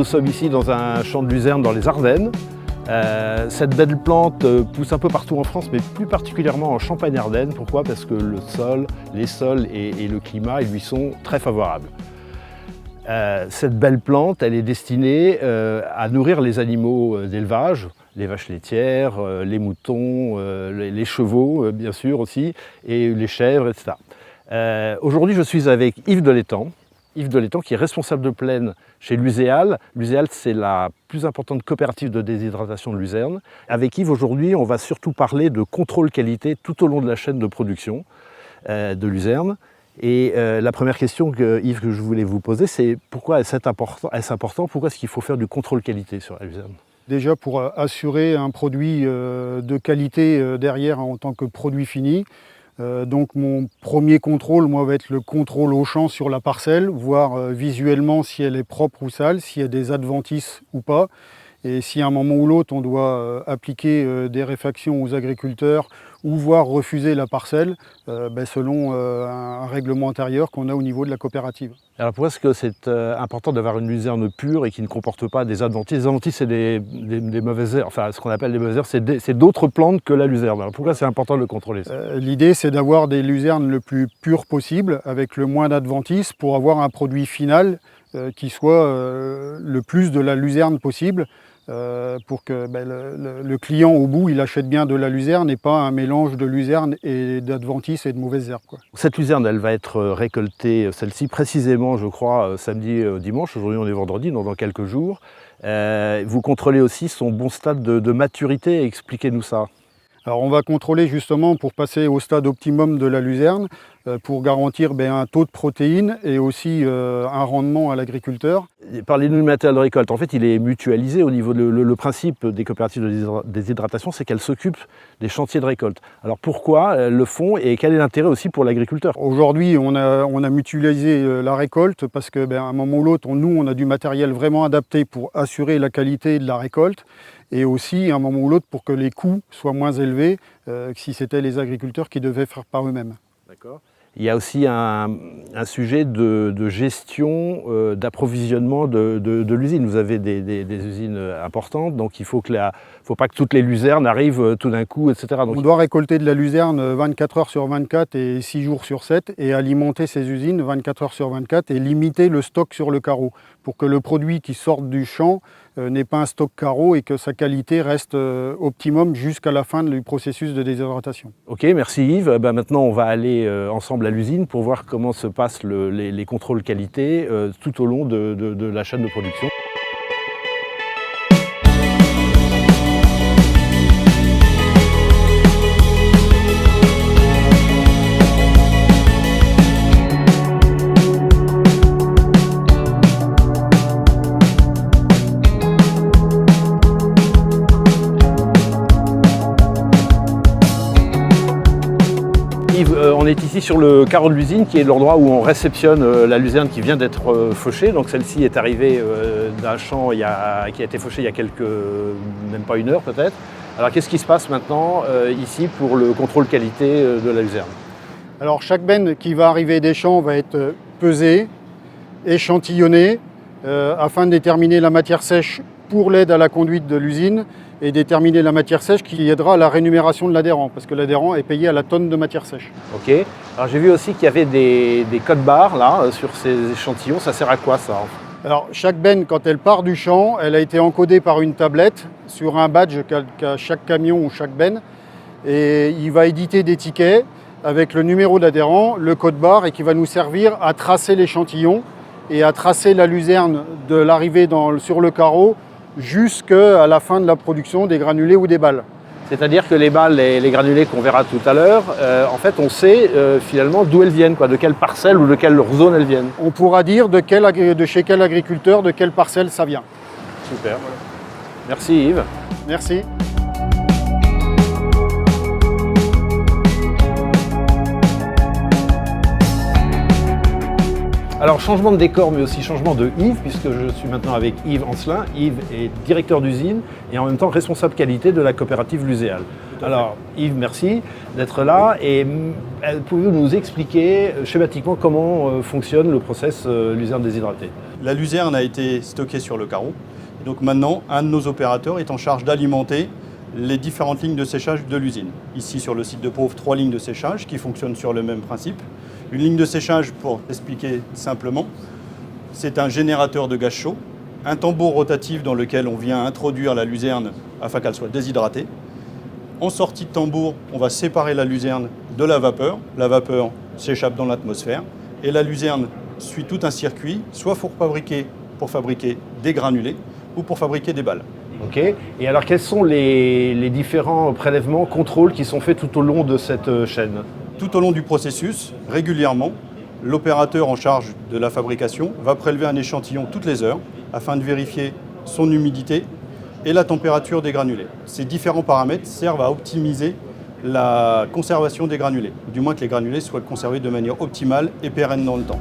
nous sommes ici dans un champ de luzerne dans les Ardennes. Cette belle plante pousse un peu partout en France, mais plus particulièrement en Champagne-Ardenne. Pourquoi? Parce que le sol, les sols et le climat ils lui sont très favorables. Cette belle plante, elle est destinée à nourrir les animaux d'élevage, les vaches laitières, les moutons, les chevaux bien sûr aussi, et les chèvres, etc. Aujourd'hui, je suis avec Yves Delétang. Yves Delétang qui est responsable de plaine chez Luséal. Luséal, c'est la plus importante coopérative de déshydratation de Luzerne. Avec Yves, aujourd'hui, on va surtout parler de contrôle qualité tout au long de la chaîne de production de Luzerne. Et la première question, Yves, que je voulais vous poser, c'est pourquoi est-ce important? Pourquoi est-ce qu'il faut faire du contrôle qualité sur la Luzerne? Déjà pour assurer un produit de qualité derrière en tant que produit fini. Donc mon premier contrôle, moi, va être le contrôle au champ sur la parcelle, voir visuellement si elle est propre ou sale, s'il y a des adventices ou pas. Et si à un moment ou l'autre on doit appliquer des réfactions aux agriculteurs ou voire refuser la parcelle selon un règlement intérieur qu'on a au niveau de la coopérative. Alors pourquoi est-ce que c'est important d'avoir une luzerne pure et qui ne comporte pas des adventices? Les adventices, c'est des mauvaises herbes, enfin ce qu'on appelle des mauvaises herbes, c'est d'autres plantes que la luzerne. Alors pourquoi c'est important de le contrôler? L'idée, c'est d'avoir des luzernes le plus pures possible, avec le moins d'adventices, pour avoir un produit final qui soit le plus de la luzerne possible. Pour que le client au bout il achète bien de la luzerne et pas un mélange de luzerne et d'adventices et de mauvaises herbes, quoi. Cette luzerne, elle va être récoltée, celle-ci précisément je crois samedi dimanche. Aujourd'hui on est vendredi, donc dans quelques jours. Vous contrôlez aussi son bon stade de maturité, expliquez-nous ça. Alors on va contrôler justement pour passer au stade optimum de la luzerne, pour garantir un taux de protéines et aussi un rendement à l'agriculteur. Parlez-nous du matériel de récolte. En fait, il est mutualisé au niveau le principe des coopératives de déshydratation, c'est qu'elles s'occupent des chantiers de récolte. Alors pourquoi elles le font et quel est l'intérêt aussi pour l'agriculteur? Aujourd'hui, on a mutualisé la récolte parce qu'à un moment ou l'autre, nous, on a du matériel vraiment adapté pour assurer la qualité de la récolte. Et aussi, à un moment ou l'autre, pour que les coûts soient moins élevés que si c'était les agriculteurs qui devaient faire par eux-mêmes. D'accord. Il y a aussi un sujet de gestion, d'approvisionnement de l'usine. Vous avez des usines importantes, donc il ne faut pas que toutes les luzernes arrivent tout d'un coup, etc. Donc, on doit récolter de la luzerne 24 heures sur 24 et 6 jours sur 7 et alimenter ces usines 24 heures sur 24 et limiter le stock sur le carreau pour que le produit qui sorte du champ n'ait pas un stock carreau et que sa qualité reste optimum jusqu'à la fin du processus de déshydratation. Ok, merci Yves. Maintenant on va aller ensemble à l'usine pour voir comment se passent les contrôles qualité tout au long de la chaîne de production. On est ici sur le carreau de l'usine qui est l'endroit où on réceptionne la luzerne qui vient d'être fauchée. Donc celle-ci est arrivée d'un champ qui a été fauché il y a même pas une heure peut-être. Alors qu'est-ce qui se passe maintenant ici pour le contrôle qualité de la luzerne? Alors chaque benne qui va arriver des champs va être pesée, échantillonnée afin de déterminer la matière sèche pour l'aide à la conduite de l'usine et déterminer la matière sèche qui aidera à la rémunération de l'adhérent, parce que l'adhérent est payé à la tonne de matière sèche. Ok. Alors j'ai vu aussi qu'il y avait des codes-barres là sur ces échantillons. Ça sert à quoi ça? Alors chaque benne, quand elle part du champ, elle a été encodée par une tablette sur un badge qu'a chaque camion ou chaque benne. Et il va éditer des tickets avec le numéro d'adhérent, le code-barre, et qui va nous servir à tracer l'échantillon et à tracer la luzerne de l'arrivée sur le carreau jusqu'à la fin de la production des granulés ou des balles. C'est-à-dire que les balles et les granulés qu'on verra tout à l'heure, en fait on sait finalement d'où elles viennent, de quelle parcelle ou de quelle zone elles viennent. On pourra dire de chez quel agriculteur, de quelle parcelle ça vient. Super. Merci Yves. Merci. Alors changement de décor mais aussi changement de Yves, puisque je suis maintenant avec Yves Ancelin. Yves est directeur d'usine et en même temps responsable qualité de la coopérative Luséal. Alors Yves, merci d'être là et pouvez-vous nous expliquer schématiquement comment fonctionne le process luzerne déshydratée? La luzerne a été stockée sur le carreau. Donc maintenant, un de nos opérateurs est en charge d'alimenter les différentes lignes de séchage de l'usine. Ici sur le site de Pauve, 3 lignes de séchage qui fonctionnent sur le même principe. Une ligne de séchage, pour expliquer simplement, c'est un générateur de gaz chaud, un tambour rotatif dans lequel on vient introduire la luzerne afin qu'elle soit déshydratée. En sortie de tambour, on va séparer la luzerne de la vapeur. La vapeur s'échappe dans l'atmosphère et la luzerne suit tout un circuit, soit pour fabriquer des granulés ou pour fabriquer des balles. Ok. Et alors quels sont les différents prélèvements, contrôles qui sont faits tout au long de cette chaîne? Tout au long du processus, régulièrement, l'opérateur en charge de la fabrication va prélever un échantillon toutes les heures afin de vérifier son humidité et la température des granulés. Ces différents paramètres servent à optimiser la conservation des granulés, du moins que les granulés soient conservés de manière optimale et pérenne dans le temps.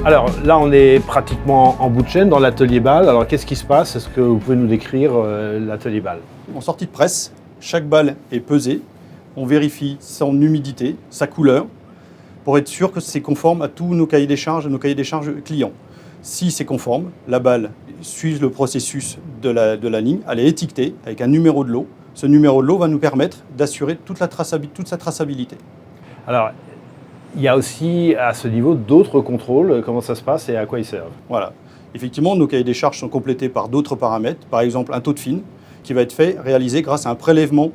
Alors là, on est pratiquement en bout de chaîne dans l'atelier balle. Alors qu'est-ce qui se passe? Est-ce que vous pouvez nous décrire l'atelier balle? En sortie de presse, chaque balle est pesée. On vérifie son humidité, sa couleur, pour être sûr que c'est conforme à tous nos cahiers des charges, clients. Si c'est conforme, la balle suit le processus de la ligne, elle est étiquetée avec un numéro de lot. Ce numéro de lot va nous permettre d'assurer toute sa traçabilité. Alors, il y a aussi à ce niveau d'autres contrôles. Comment ça se passe et à quoi ils servent? Voilà. Effectivement, nos cahiers des charges sont complétés par d'autres paramètres, par exemple un taux de fine qui va être réalisé grâce à un prélèvement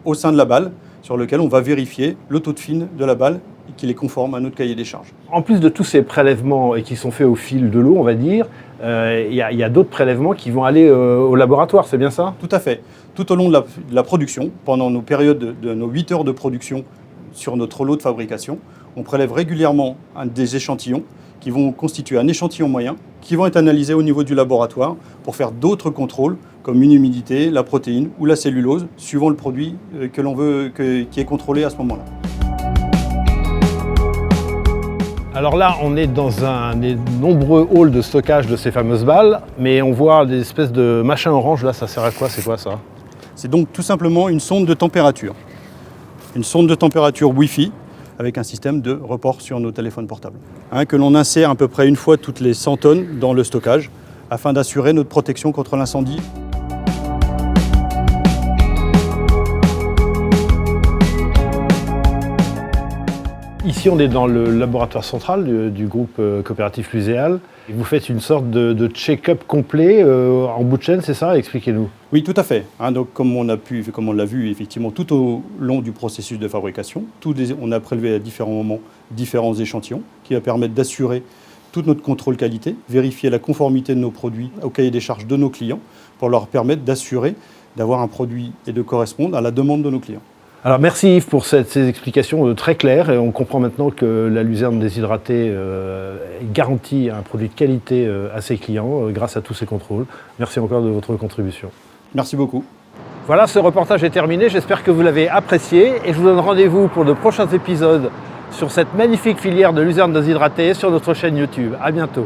au sein de la balle sur lequel on va vérifier le taux de fine de la balle et qu'il est conforme à notre cahier des charges. En plus de tous ces prélèvements et qui sont faits au fil de l'eau, on va dire, il y a d'autres prélèvements qui vont aller au laboratoire, c'est bien ça? Tout à fait. Tout au long de la production, pendant nos périodes de nos 8 heures de production sur notre lot de fabrication, on prélève régulièrement des échantillons qui vont constituer un échantillon moyen, qui vont être analysés au niveau du laboratoire pour faire d'autres contrôles, comme une humidité, la protéine ou la cellulose, suivant le produit que l'on veut, qui est contrôlé à ce moment-là. Alors là, on est dans un des nombreux halls de stockage de ces fameuses balles, mais on voit des espèces de machins orange, là, ça sert à quoi? C'est quoi ça? C'est donc tout simplement une sonde de température. Une sonde de température Wi-Fi, avec un système de report sur nos téléphones portables, que l'on insère à peu près une fois toutes les 100 tonnes dans le stockage afin d'assurer notre protection contre l'incendie. Ici, on est dans le laboratoire central du groupe coopératif Luséal. Et vous faites une sorte de check-up complet en bout de chaîne, c'est ça? Expliquez-nous. Oui, tout à fait. Donc, comme on l'a vu effectivement tout au long du processus de fabrication, on a prélevé à différents moments différents échantillons qui va permettre d'assurer tout notre contrôle qualité, vérifier la conformité de nos produits au cahier des charges de nos clients pour leur permettre d'assurer d'avoir un produit et de correspondre à la demande de nos clients. Alors merci Yves pour ces explications très claires et on comprend maintenant que la luzerne déshydratée garantit un produit de qualité à ses clients grâce à tous ces contrôles. Merci encore de votre contribution. Merci beaucoup. Voilà, ce reportage est terminé, j'espère que vous l'avez apprécié et je vous donne rendez-vous pour de prochains épisodes sur cette magnifique filière de luzerne déshydratée sur notre chaîne YouTube. À bientôt.